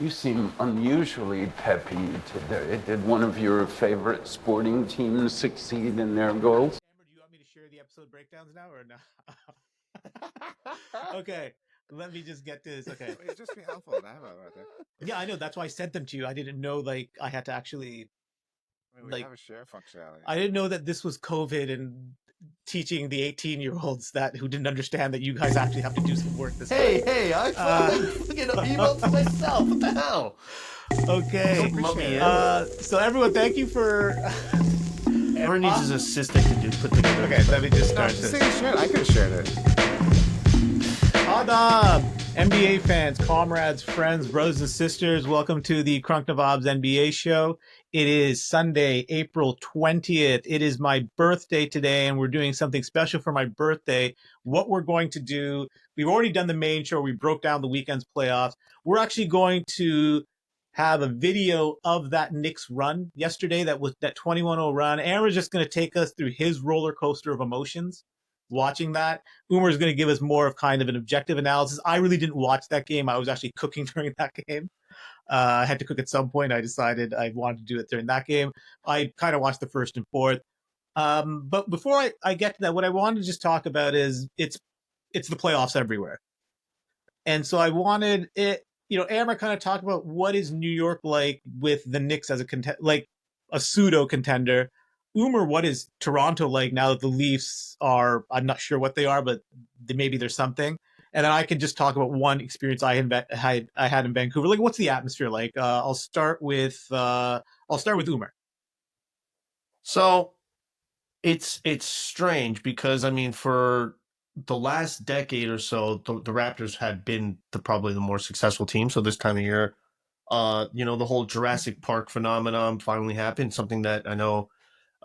You seem unusually peppy today. Did one of your favorite sporting teams succeed in their goals? Amber, do you want me to share the episode breakdowns now or no? Okay, let me just get this. Okay. It'd just be helpful to have about that. Yeah, I know. That's why I sent them to you. I didn't know like I had to actually I mean, we like have a share functionality. I didn't know that this was COVID and teaching the 18-year-olds that who didn't understand that you guys actually have to do some work this Hey, I fucking emailed to myself. What the hell? Okay. Let me in. So everyone, thank you for Everyone needs his assistant to put together. Okay, let me just No, start just this. say you shared. I could have shared it. Adab, NBA fans, comrades, friends, brothers and sisters, welcome to the Crunk Navab's NBA show. It is Sunday, April 20th. It is my birthday today, and we're doing something special for my birthday. What we're going to do, we've already done the main show. We broke down the weekend's playoffs. We're actually going to have a video of that Knicks run yesterday, that 21-0 run. Aaron's just going to take us through his roller coaster of emotions watching that. Umar is going to give us more of kind of an objective analysis. I really didn't watch that game. I was actually cooking during that game. I had to cook at some point. I decided I wanted to do it during that game. I kind of watched the first and fourth. But before I get to that, what I wanted to just talk about is it's the playoffs everywhere. And so I wanted it, Amber kind of talked about what is New York like with the Knicks as a pseudo contender. Umar, what is Toronto like now that the Leafs are, I'm not sure what they are, but maybe there's something. And then I can just talk about one experience I had in Vancouver. Like, what's the atmosphere like? I'll start with Umar. So it's strange because I mean, for the last decade or so, the Raptors had been probably the more successful team. So this time of year, the whole Jurassic Park phenomenon finally happened. Something that I know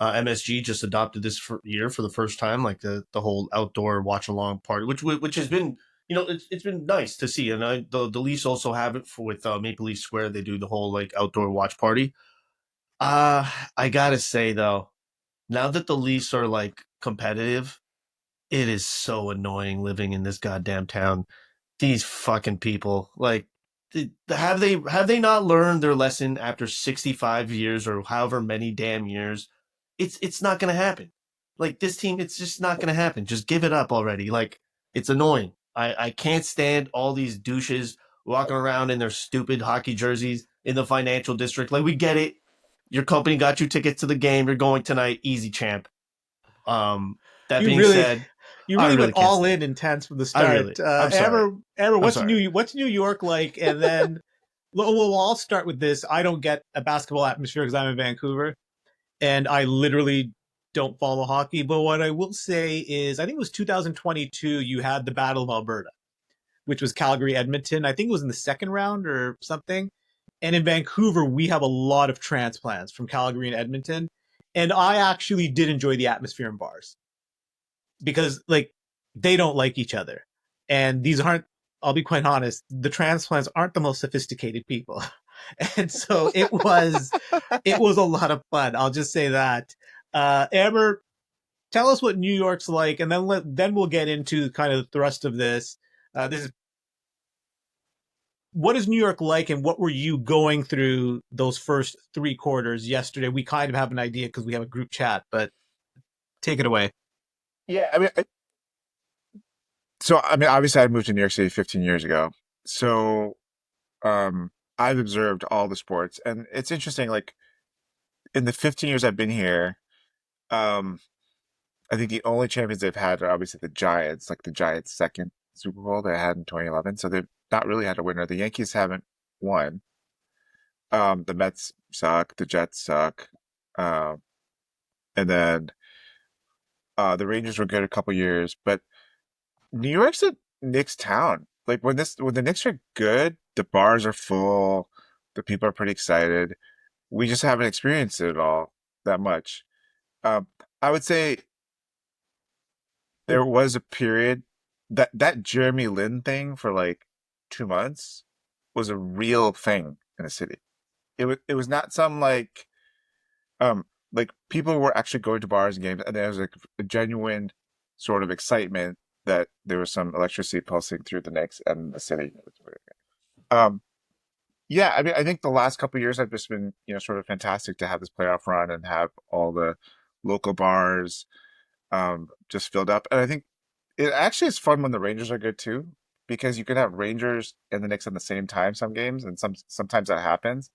MSG just adopted this year for the first time, like the whole outdoor watch along party, which has been, it's been nice to see. And the Leafs also have it with Maple Leaf Square. They do the whole like outdoor watch party. I gotta say though, now that the Leafs are like competitive, it is so annoying living in this goddamn town. These fucking people, like, have they not learned their lesson after 65 years or however many damn years? It's not going to happen. Like, this team, it's just not going to happen. Just give it up already. Like, it's annoying. I can't stand all these douches walking around in their stupid hockey jerseys in the financial district. Like, we get it. Your company got you tickets to the game. You're going tonight. Easy, champ. That being said, you really went can't all stand in intense from the start. I'm sorry. Amber, what's sorry. New York like? And then, well, I'll start with this. I don't get a basketball atmosphere because I'm in Vancouver, and I literally don't follow hockey. But what I will say is, I think it was 2022. You had the Battle of Alberta, which was Calgary Edmonton. I think it was in the second round or something. And in Vancouver, we have a lot of transplants from Calgary and Edmonton. And I actually did enjoy the atmosphere in bars because, like, they don't like each other. And these aren't, I'll be quite honest, the transplants aren't the most sophisticated people. And so it was a lot of fun. I'll just say that. Amber, tell us what New York's like, and then we'll get into kind of the thrust of this. What is New York like, and what were you going through those first three quarters yesterday? We kind of have an idea because we have a group chat, but take it away. Yeah, I mean, obviously I moved to New York City 15 years ago. So, I've observed all the sports, and it's interesting, like, in the 15 years I've been here, I think the only champions they've had are obviously the Giants, like the Giants' second Super Bowl they had in 2011. So they've not really had a winner. The Yankees haven't won. The Mets suck. The Jets suck. And then the Rangers were good a couple years, but New York's a Knicks town. Like, when the Knicks are good, the bars are full, the people are pretty excited. We just haven't experienced it at all that much. I would say there was a period that Jeremy Lin thing for like 2 months was a real thing in the city. It was not some like people were actually going to bars and games, and there was like a genuine sort of excitement that there was some electricity pulsing through the Knicks and the city. Um, Yeah, I mean, I think the last couple of years have just been, sort of fantastic to have this playoff run and have all the local bars just filled up. And I think it actually is fun when the Rangers are good too, because you can have Rangers and the Knicks at the same time some games, and sometimes that happens.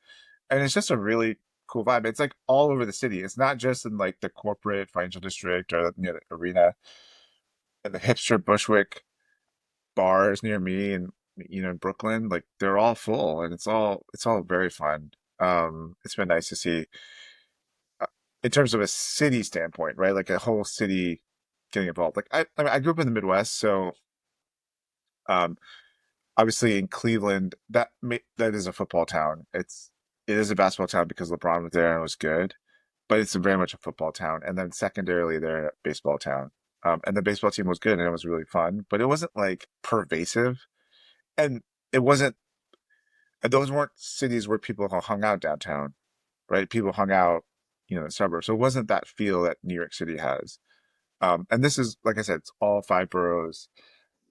And it's just a really cool vibe. It's like all over the city. It's not just in like the corporate financial district or near the arena and the hipster Bushwick bars near me and in Brooklyn. Like they're all full and it's all very fun. It's been nice to see uh, in terms of a city standpoint, right? Like a whole city getting involved. Like I mean, I grew up in the Midwest, so um, obviously in Cleveland, that is a football town. It is a basketball town because LeBron was there and it was good, but it's very much a football town. And then secondarily, they're a baseball town. And the baseball team was good and it was really fun, but it wasn't like pervasive, and it wasn't. And those weren't cities where people hung out downtown, right? People hung out, in the suburbs. So it wasn't that feel that New York City has. And this is, like I said, it's all five boroughs.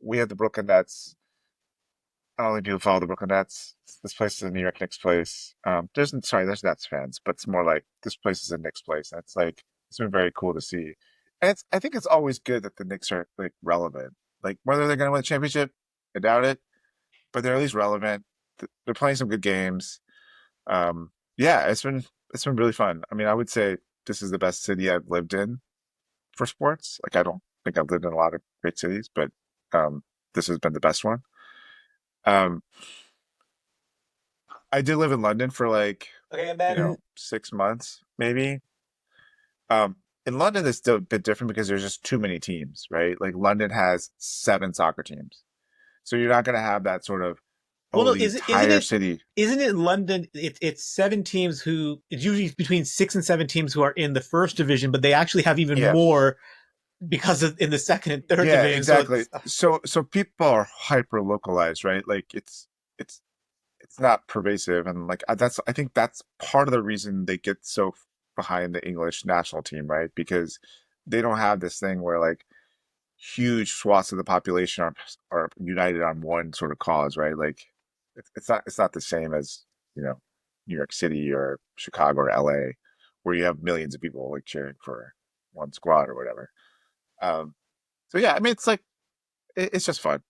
We have the Brooklyn Nets. I don't think people follow the Brooklyn Nets. This place is a New York Knicks place. There's Nets fans, but it's more like this place is a Knicks place. And it's been very cool to see. And I think it's always good that the Knicks are like relevant. Like whether they're going to win a championship, I doubt it, but they're at least relevant. They're playing some good games. Yeah, it's been really fun. I mean, I would say this is the best city I've lived in for sports. Like I don't think I've lived in a lot of great cities, but this has been the best one. Um, I did live in London for like, Okay, and then 6 months, maybe. Um, in London, it's still a bit different because there's just too many teams, right? Like London has 7 soccer teams. So you're not going to have that sort of, well, no, the entire city. isn't it London? It's 7 teams who it's usually between 6 and 7 teams who are in the first division, but they actually have even Yeah. more because of in the second and third Yeah, division. exactly. So people are hyper localized, right? Like it's not pervasive, and like I think that's part of the reason they get so behind the English national team, right? Because they don't have this thing where like huge swaths of the population are united on one sort of cause, right? Like it's not the same as New York City or Chicago or LA, where you have millions of people like cheering for one squad or whatever. Um, so yeah, I mean, it's like it's just fun.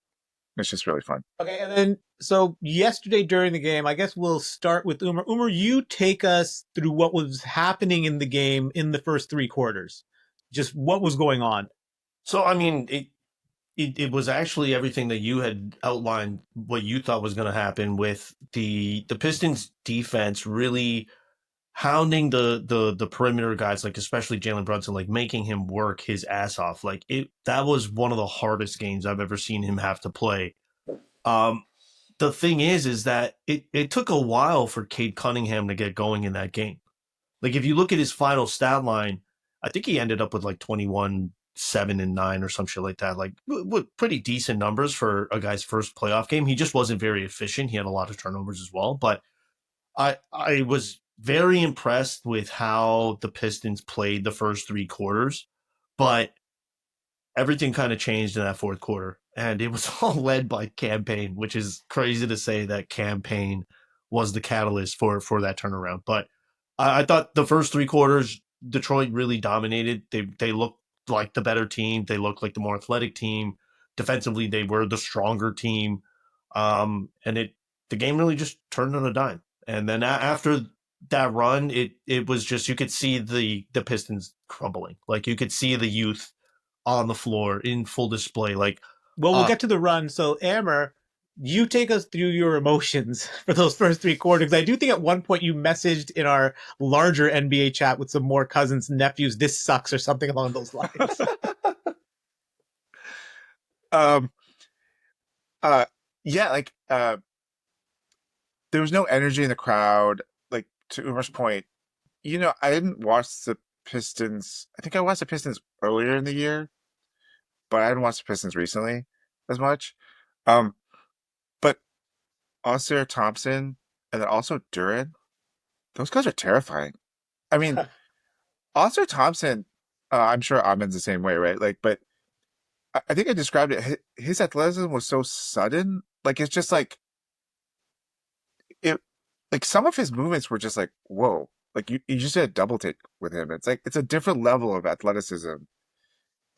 It's just really fun. Okay, and then so yesterday during the game, I guess we'll start with Umar. Umar, you take us through what was happening in the game in the first 3 quarters. Just what was going on. So I mean, it was actually everything that you had outlined. What you thought was going to happen with the Pistons defense really hounding the perimeter guys, like especially Jalen Brunson, like making him work his ass off. Like that was one of the hardest games I've ever seen him have to play. Um, the thing is that it took a while for Cade Cunningham to get going in that game. Like if you look at his final stat line, I think he ended up with like 21, 7, and 9 or some shit like that. Like with pretty decent numbers for a guy's first playoff game. He just wasn't very efficient. He had a lot of turnovers as well. But I was very impressed with how the Pistons played the first 3 quarters. But everything kind of changed in that fourth quarter. And it was all led by Cam Payne, which is crazy to say that Cam Payne was the catalyst for that turnaround. But I thought the first 3 quarters, Detroit really dominated. They looked like the better team. They looked like the more athletic team. Defensively, they were the stronger team. And the game really just turned on a dime. And then after that run, it was just you could see the Pistons crumbling. Like you could see the youth on the floor in full display. Like, Well, we'll get to the run. So, Amber, you take us through your emotions for those first 3 quarters. I do think at one point you messaged in our larger NBA chat with some more cousins, nephews, this sucks or something along those lines. um, uh, yeah, like there was no energy in the crowd. Like to Umar's point, I didn't watch the Pistons. I think I watched the Pistons earlier in the year, but I hadn't watched the Pistons recently as much. Um, but Oscar Thompson and then also Duran, those guys are terrifying. I mean, Oscar Thompson, I'm sure Ahmed's the same way, right? Like, but I think I described it. His athleticism was so sudden. Like, it's just like it. like some of his movements were just like, whoa. Like you just did a double take with him. It's like it's a different level of athleticism.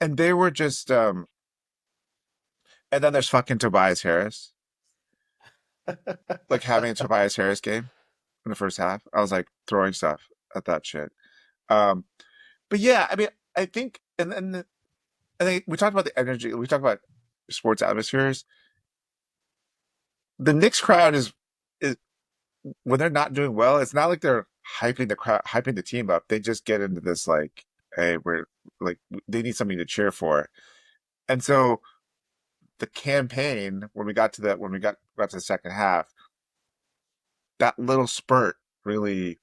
And they were just and then there's fucking Tobias Harris. Like having a Tobias Harris game in the first half. I was like throwing stuff at that shit. Um but yeah, I mean I think and I think we talked about the energy, we talked about sports atmospheres. The Knicks crowd is when they're not doing well, it's not like they're hyping the crowd, hyping the team up. They just get into this like, hey, we're like they need something to cheer for. And so the campaign when we got to the second half, that little spurt really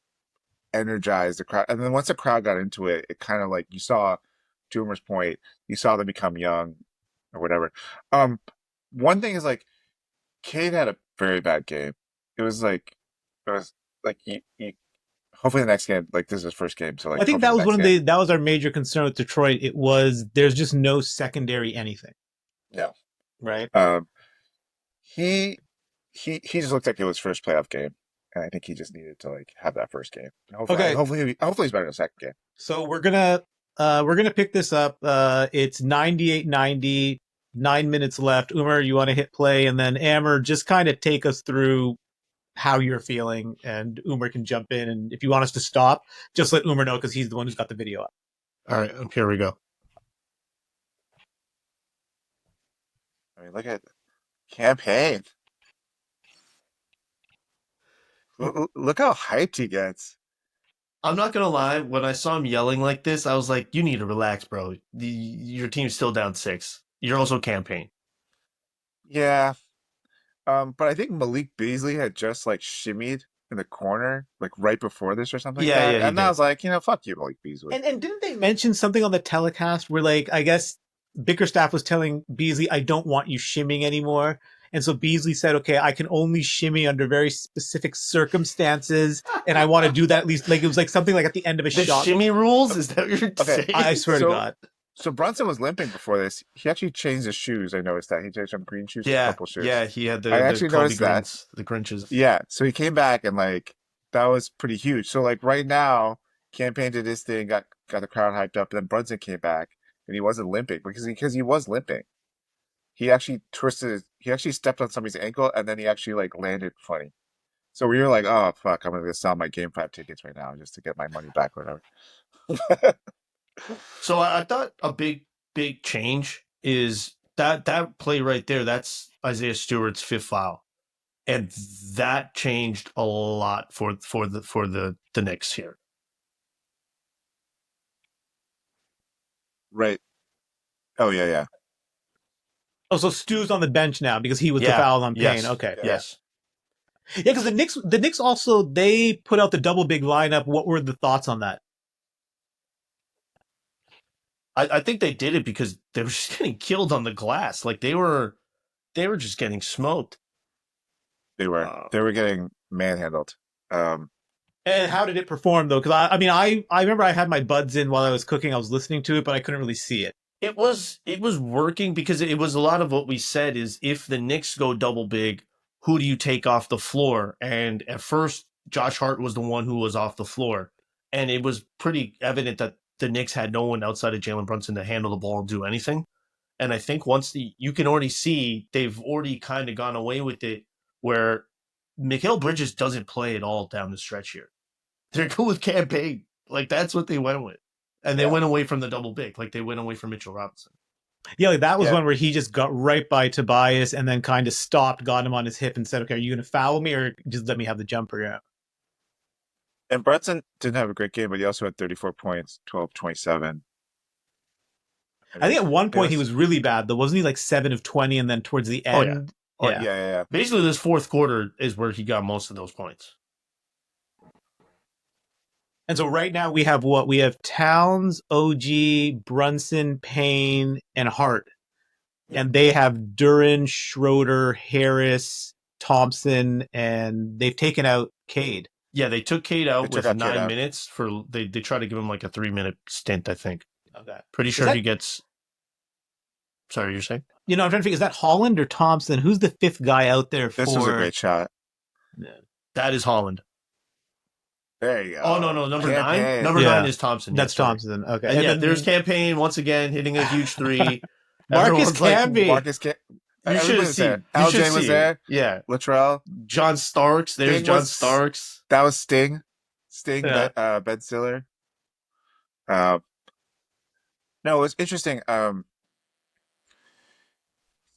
energized the crowd. And then once the crowd got into it, it kind of like you saw, to Umer's point, you saw them become young or whatever. One thing is like Cade had a very bad game. It was like it was like you hopefully the next game, like this is his first game, so like I think hopefully that was one of next game. that was our major concern with Detroit. It was there's just no secondary anything. Yeah. Right. He just looked like it was his first playoff game, and I think he just needed to like have that first game. And Okay. hopefully he's better in the second game. So we're gonna pick this up. It's 98-90, 9 minutes left. Umer, you want to hit play, and then Amber, just kind of take us through how you're feeling, and Umer can jump in. And if you want us to stop, just let Umer know because he's the one who's got the video up. All right, here we go. I mean, look at Cam Payne. Look how hyped he gets. I'm not gonna lie. When I saw him yelling like this, I was like, "You need to relax, bro. Your team's still down 6. You're also Cam Payne." Yeah. But I think Malik Beasley had just like shimmied in the corner, like right before this or something Yeah, like that. yeah, he And I did. was like, fuck you, Malik Beasley. And didn't they mention something on the telecast where, like, I guess Bickerstaff was telling Beasley, I don't want you shimming anymore. And so Beasley said, okay, I can only shimmy under very specific circumstances. And I want to do that at least. Like, it was like something like at the end of a The shot. shimmy rules? Is that what you're saying? I swear to God. So Brunson was limping before this. He actually changed his shoes. I noticed that. He changed from green shoes to purple shoes. Yeah, he had the I actually Kobe noticed that. Grinch, the Grinches. Yeah. So he came back and like that was pretty huge. So like right now, Cam Payne did his thing, got the crowd hyped up, and then Brunson came back and he wasn't limping because he was limping. He actually he actually stepped on somebody's ankle and then he actually like landed funny. So we were like, oh fuck, I'm gonna sell my Game 5 tickets right now just to get my money back or whatever. So I thought a big change is that play right there. That's Isaiah Stewart's 5th foul, and that changed a lot for the Knicks here. Right. Oh yeah. Oh, so Stu's on the bench now because he was the foul on Payne. Yes, Okay. Yes. Yeah, because the Knicks also, they put out the double big lineup. What were the thoughts on that? I think they did it because they were just getting killed on the glass. Like they were just getting smoked. They were getting manhandled. And how did it perform though? Because I mean, I remember I had my buds in while I was cooking. I was listening to it, but I couldn't really see it. It was working because it was a lot of what we said is if the Knicks go double big, who do you take off the floor? And at first, Josh Hart was the one who was off the floor. And it was pretty evident that the Knicks had no one outside of Jalen Brunson to handle the ball and do anything. And I think you can already see they've already kind of gone away with it where Mikal Bridges doesn't play at all down the stretch here. They're good with Cam Payne. Like that's what they went with. And they went away from the double big. Like they went away from Mitchell Robinson. Yeah, like that was one where he just got right by Tobias and then kind of stopped, got him on his hip and said, okay, are you going to foul me or just let me have the jumper? Yeah. And Brunson didn't have a great game, but he also had 34 points, 12-27. I think at one point he was really bad, though. Wasn't he like 7 of 20 and then towards the end? Yeah. Basically, this fourth quarter is where he got most of those points. And so right now we have what? We have Towns, OG, Brunson, Payne, and Hart. And they have Duran, Schroeder, Harris, Thompson, and they've taken out Cade. Yeah, they took Cade out with 9 minutes. They tried to give him like a 3-minute stint, I think. Okay. Pretty sure he gets... Sorry, you're saying? I'm trying to figure, is that Holland or Thompson? Who's the 5th guy out there for... This was a great shot. Yeah. That is Holland. There you go. Oh, no, number Cam 9? Payne. Number Yeah. 9 is Thompson. That's Yes, sorry. Thompson. Okay. And yeah, then there's Cam Payne once again hitting a huge three. Marcus Everyone's like, Camby. Marcus Cam. You should Everybody have was seen. there. You should LJ was see there. it. Yeah. Latrell. John Starks. There's Sting John was- Starks. That was Sting. Sting. Yeah. Ben Stiller. No, it was interesting.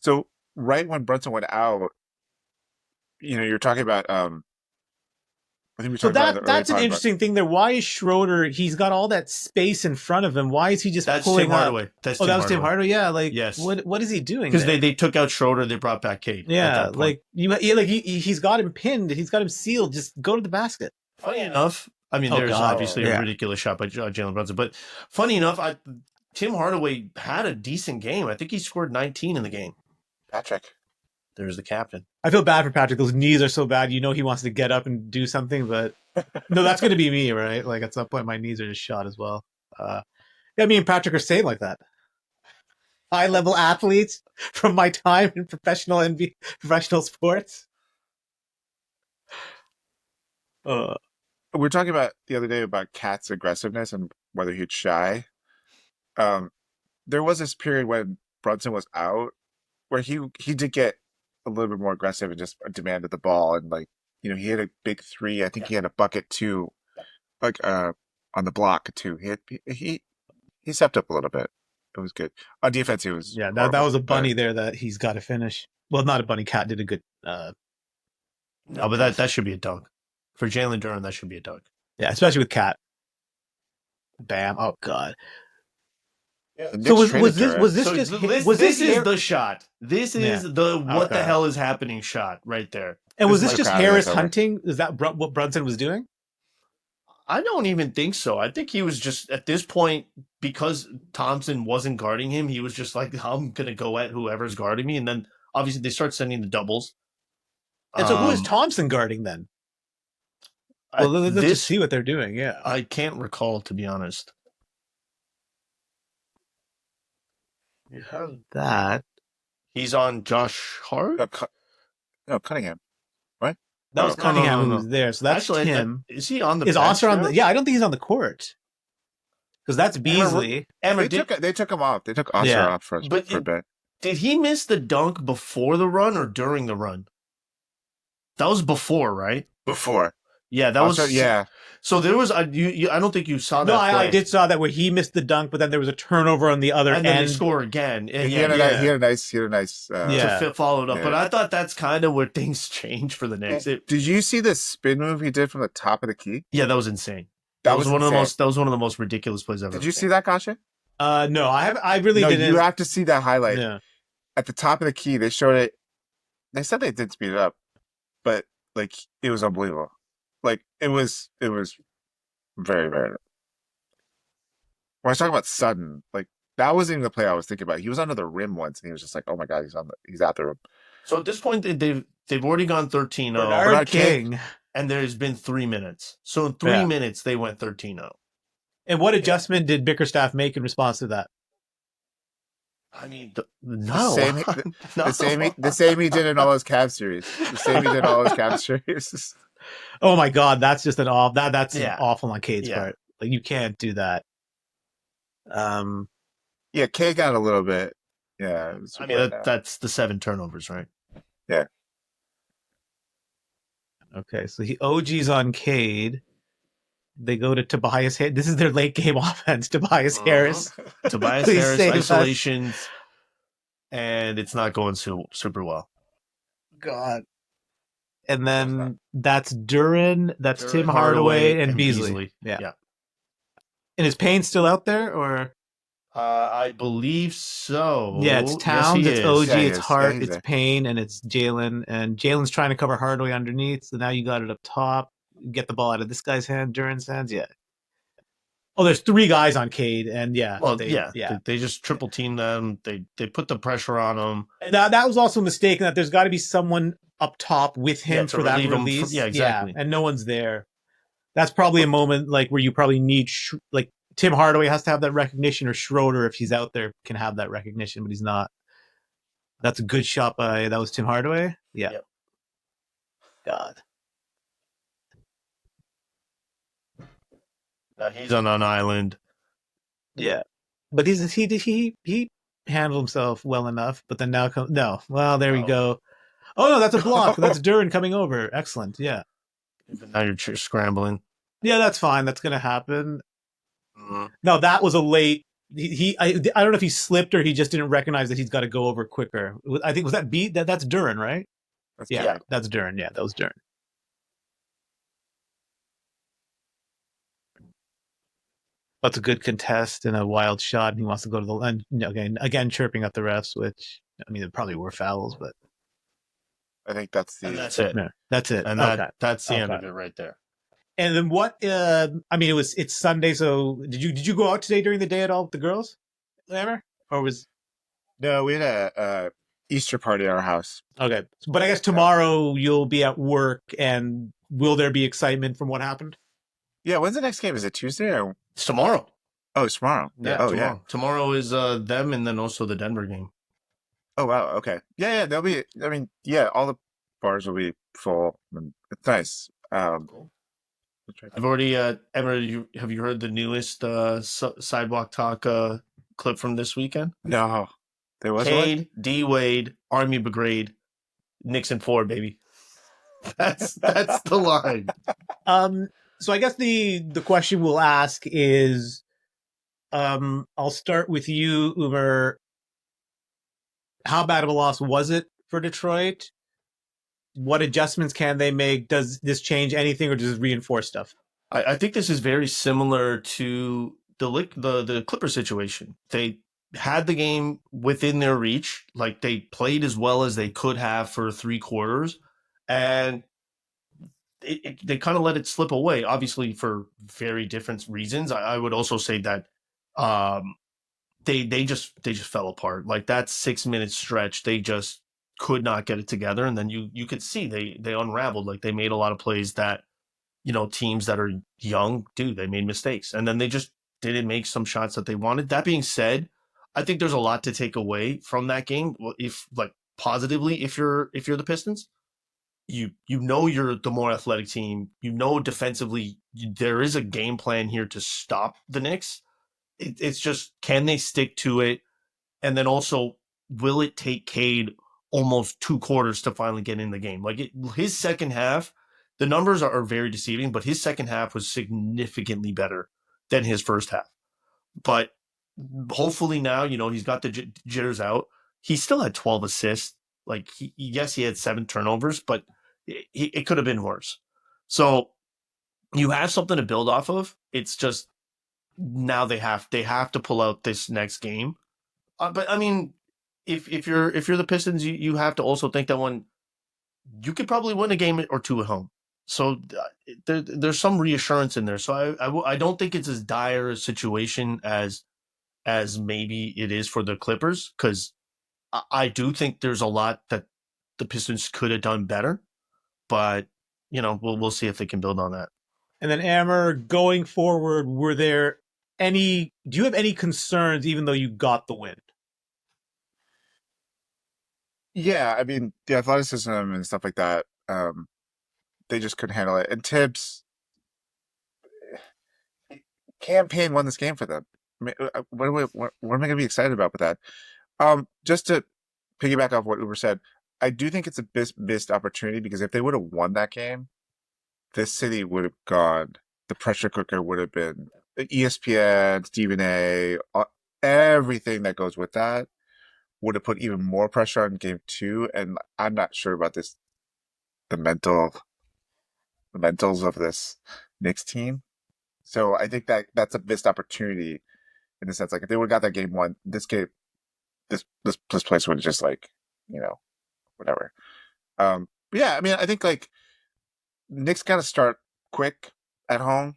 So right when Brunson went out, you're talking about. I think we So talked about it that's an earlier. interesting thing there. Why is Schroeder? He's got all that space in front of him. Why is he just That's pulling Tim up? Hardaway. That was Tim Hardaway. Yeah, like Yes. What is he doing? Because there? they took out Schroeder, they brought back Cade. Yeah, he's got him pinned. He's got him sealed. Just go to the basket. Funny enough, I mean, Oh, there's God. obviously Yeah. a ridiculous shot by Jalen Brunson, but funny enough, Tim Hardaway had a decent game. I think he scored 19 in the game. Patrick. There's the captain. I feel bad for Patrick. Those knees are so bad. He wants to get up and do something, but no, that's going to be me, right? Like at some point, my knees are just shot as well. Yeah, me and Patrick are same like that. High level athletes from my time in professional sports. We were talking about the other day about Cat's aggressiveness and whether he'd shy. There was this period when Brunson was out where he did get a little bit more aggressive and just demanded the ball, and he had a big three. I think he had a bucket too, on the block too. He stepped up a little bit. It was good on defense. It was Yeah, that was a bunny there that he's got to finish. Well, not a bunny. Cat did a good. No, but that should be a dunk for Jalen Duren. That should be a dunk. Yeah, especially with Cat. Bam! Oh God. Yeah, So was this So just this is the shot. This is the what the Okay. hell is happening shot right there. and was this this is just like Harris over. hunting? Is that what Brunson was doing? I don't even think so. I think he was just at this point, because Thompson wasn't guarding him, he was just like, I'm gonna go at whoever's guarding me, and then obviously they start sending the doubles. And so who is Um, Thompson guarding then? I- Well, let's this just see what they're doing. Yeah. I can't recall, to be honest. You have that. He's on Josh Hart. No, Cunningham. That was No, Cunningham no. who was there. So that's Actually, Tim. is he on the? Is bench Oscar on now? the? Yeah, I don't think he's on the court. Because that's Beasley. Emma, They took him off. They took Oscar Yeah. off for a bit. did he miss the dunk before the run or during the run? That was before, right? Before. Yeah, that Oscar, was. yeah. So there was. I don't think you saw that. No, I play. did saw that where he missed the dunk, but then there was a turnover on the other And then they end. score again. And He had a nice. Yeah. to follow it up. Yeah. But I thought that's kind of where things change for the Knicks. Did you see the spin move he did from the top of the key? Yeah, that was insane. That was one of the insane. most. That was one of the most ridiculous plays I've ever. Did you seen. see that, Kasha? No, I really No, didn't. you have to see that highlight. Yeah. At the top of the key, they showed it. They said they did speed it up, but it was unbelievable. It was very, very. When I was talking about Sutton, that wasn't even the play I was thinking about. He was under the rim once, and he was just like, "Oh my god, he's out the rim." So at this point, they've already gone 13-0, Bernard King. and there's been 3 minutes. So in 3 minutes, they went 13-0. And what adjustment did Bickerstaff make in response to that? I mean, no, The same he did in all his Cavs series. The same he did in all his Cavs series. Oh my God, that's just an off. That's Yeah. awful on Cade's Yeah. part. You can't do that. Yeah, K got a little bit. Yeah, it was I mean that's the 7 turnovers, right? Okay, so he OG's on Cade. They go to Tobias Harris. This is their late game offense. Tobias Harris. Tobias Please Harris save us. isolations, and it's not going super well. God. And then that's Duren, that's Duren, Tim Hardaway, and and Beasley. Yeah. Yeah. And is Payne still out there, or? I believe so. Yeah, it's Yes, Towns, he it's is. OG, Yeah, he it's is. Hart, Yeah, he's it's there. Payne, and it's Jalen. And Jalen's trying to cover Hardaway underneath, so now you got it up top. Get the ball out of this guy's hand, Duren's hands, yeah. Oh, there's 3 guys on Cade, and yeah. Well, they, They just triple team them. They put the pressure on them. That was also a mistake, in that there's got to be someone up top with him to for that relieve him release. yeah, exactly. Yeah, and no one's there. That's probably a moment where you probably need Tim Hardaway has to have that recognition, or Schroeder, if he's out there, can have that recognition, but he's not. That's a good shot by that was Tim Hardaway. Yeah. Yep. God. He's on an island. Yeah, but he handled himself well enough. But then now no. Well, there we Oh. go. Oh no, that's a block. That's Duran coming over. Excellent. Yeah, Now you're scrambling. yeah, that's fine. That's gonna happen. Mhm. No, that was a late. I don't know if he slipped or he just didn't recognize that he's got to go over quicker. I think was that beat that's Duran, right? That's Yeah, correct. that's Duran. Yeah, that was Duran. That's a good contest and a wild shot. And he wants to go to the and again chirping up the refs, which I mean, there probably were fouls, but I think that's And the. that's it. no, that's it. And Okay. that's the end Okay. of it right there. And then what? I mean, it's Sunday, so did you go out today during the day at all with the girls, ever? Or was No, we had a Easter party at our house. okay? But I guess tomorrow you'll be at work, and will there be excitement from what happened? Yeah, when's the next game? Is it Tuesday or? It's tomorrow. Oh, it's tomorrow. Yeah, Oh, tomorrow. yeah. Tomorrow is them and then also the Denver game. Oh, wow. Okay. Yeah, there'll be. I mean, yeah, all the bars will be full. And it's nice. I've already Emma, have you heard the newest sidewalk talk clip from this weekend? No, there was one. Cade, D Wade, Army Brigade, Nixon 4, baby. That's the line. So I guess the question we'll ask is, I'll start with you, Umer. How bad of a loss was it for Detroit? What adjustments can they make? Does this change anything, or does it reinforce stuff? I think this is very similar to the Clipper situation. They had the game within their reach, like they played as well as they could have for 3 quarters, and they kind of let it slip away. Obviously, for very different reasons. I would also say that they just fell apart. Like that 6-minute stretch, they just could not get it together, and then you could see they unraveled. Like they made a lot of plays that, you know, teams that are young do. They made mistakes, and then they just didn't make some shots that they wanted. That being said, I think there's a lot to take away from that game. If like positively, if you're the Pistons, you know you're the more athletic team. You know defensively there is a game plan here to stop the Knicks. It's just, can they stick to it? And then also, will it take Cade almost 2 quarters to finally get in the game? Like his second half, the numbers are very deceiving, but his second half was significantly better than his first half. But hopefully now, you know, he's got the jitters out. He still had 12 assists. Like yes, he had 7 turnovers, but it could have been worse. So you have something to build off of. It's just now they have to pull out this next game. But I mean, if you're the Pistons, you have to also think that one, you could probably win a game or 2 at home. So there's some reassurance in there. So I don't think it's as dire a situation as maybe it is for the Clippers, because I do think there's a lot that the Pistons could have done better. But you know, we'll see if they can build on that. And then Amber, going forward, do you have any concerns even though you got the win? Yeah, I mean, the athleticism and stuff like that, they just couldn't handle it. And Tibbs, Cam Payne won this game for them. I mean, what am I going to be excited about with that? Just to piggyback off what Uber said, I do think it's a missed opportunity, because if they would have won that game, this city would have gone. The pressure cooker would have been ESPN, Stephen A, everything that goes with that would have put even more pressure on game 2. And I'm not sure about this, the mentals of this Knicks team. So I think that's a missed opportunity in the sense, like if they would have got that game 1, this place would have just, like, you know, whatever. But yeah, I mean, I think like Knicks got to start quick at home,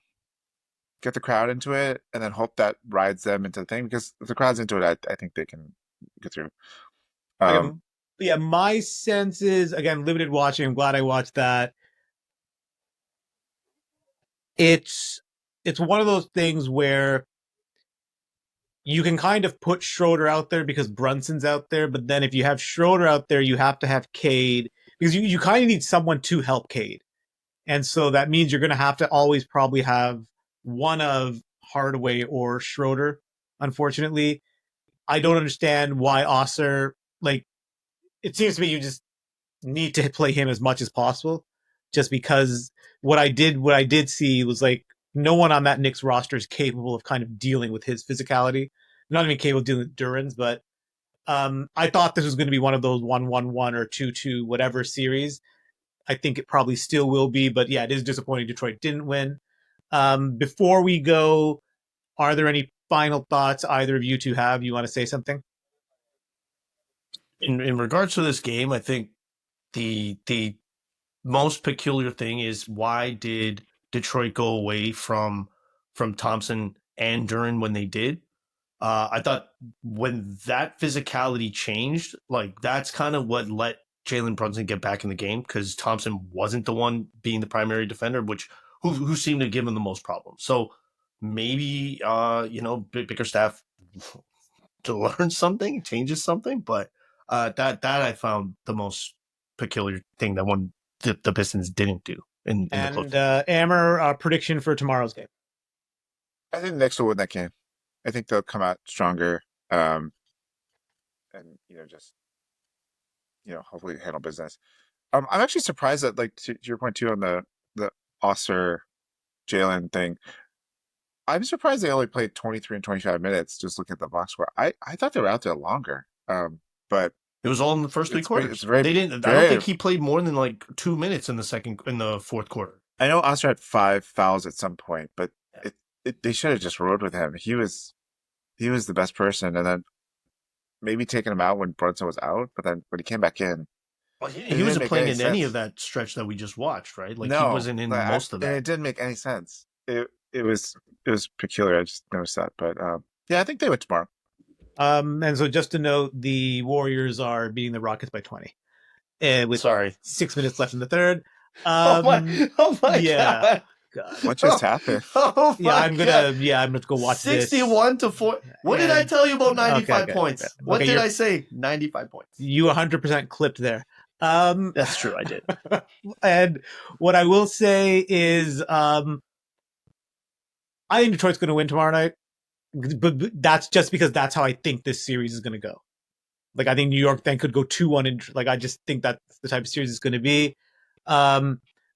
get the crowd into it, and then hope that rides them into the thing, because if the crowd's into it, I think they can get through. Yeah, my sense is, again, limited watching. I'm glad I watched that. It's one of those things where you can kind of put Schroeder out there because Brunson's out there, but then if you have Schroeder out there, you have to have Cade, because you kind of need someone to help Cade. And so that means you're going to have to always probably have one of Hardaway or Schroeder, unfortunately. I don't understand why Osser, like, it seems to me you just need to play him as much as possible, just because what I did see was like no one on that Knicks roster is capable of kind of dealing with his physicality. Not even capable of dealing with Duran's, but I thought this was going to be one of those 1-1-1 or 2-2 whatever series. I think it probably still will be, but yeah, it is disappointing Detroit didn't win. Before we go, are there any final thoughts either of you two have? You want to say something? In regards to this game, I think the most peculiar thing is, why did Detroit go away from Thompson and Duran when they did? I thought when that physicality changed, like that's kind of what let Jalen Brunson get back in the game, because Thompson wasn't the one being the primary defender, who seemed to give him the most problems. So maybe Bickerstaff to learn something, changes something, but that I found the most peculiar thing that the Pistons didn't do in the close. And Amber, prediction for tomorrow's game. I think the Knicks will win that game. I think they'll come out stronger, and hopefully handle business. I'm actually surprised that, like, to your point too on the Osser Jalen thing. I'm surprised they only played 23 and 25 minutes. Just look at the box score. I thought they were out there longer, but it was all in the first three quarters. They didn't. I don't think he played more than like 2 minutes in the fourth quarter. I know Osser had 5 fouls at some point, but they should have just rode with him. He was the best person, and then maybe taking him out when Brunson was out. But then when he came back in, well, he wasn't playing in any of that stretch that we just watched, right? Like, no, he wasn't in most of that. And it didn't make any sense. It was peculiar. I just noticed that. But yeah, I think they win tomorrow. And so just to note, the Warriors are beating the Rockets by 20. With 6 minutes left in the third. Oh my God. What just happened? Oh I'm gonna go watch 61 to 4. What did I tell you about 95 points? Okay. What did I say? 95 points. You 100% clipped there. That's true, I did. And what I will say is, I think Detroit's going to win tomorrow night, but that's just because that's how I think this series is going to go. Like, I think New York then could go 2-1, like, I just think that's the type of series it's going to be.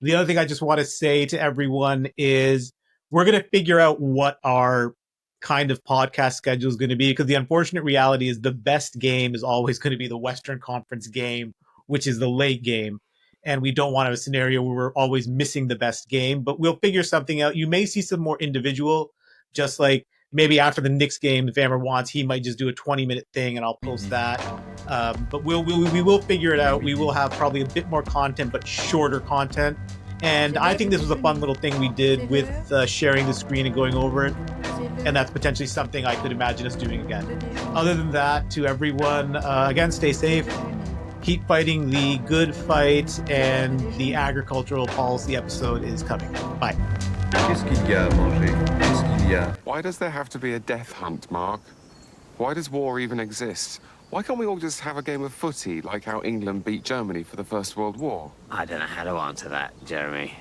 The other thing I just want to say to everyone is we're going to figure out what our kind of podcast schedule is going to be, because the unfortunate reality is the best game is always going to be the Western Conference game, which is the late game. And we don't want to have a scenario where we're always missing the best game, but we'll figure something out. You may see some more individual, just like maybe after the Knicks game, if Amber wants, he might just do a 20-minute thing and I'll post that. But we will figure it out. We will have probably a bit more content, but shorter content. And I think this was a fun little thing we did with sharing the screen and going over it. And that's potentially something I could imagine us doing again. Other than that, to everyone, again, stay safe. Keep fighting the good fight, and the agricultural policy episode is coming. Bye. Qu'est-ce qu'il y a à manger? Qu'est-ce qu'il y a? Why does there have to be a death hunt, Mark? Why does war even exist? Why can't we all just have a game of footy like how England beat Germany for the First World War? I don't know how to answer that, Jeremy.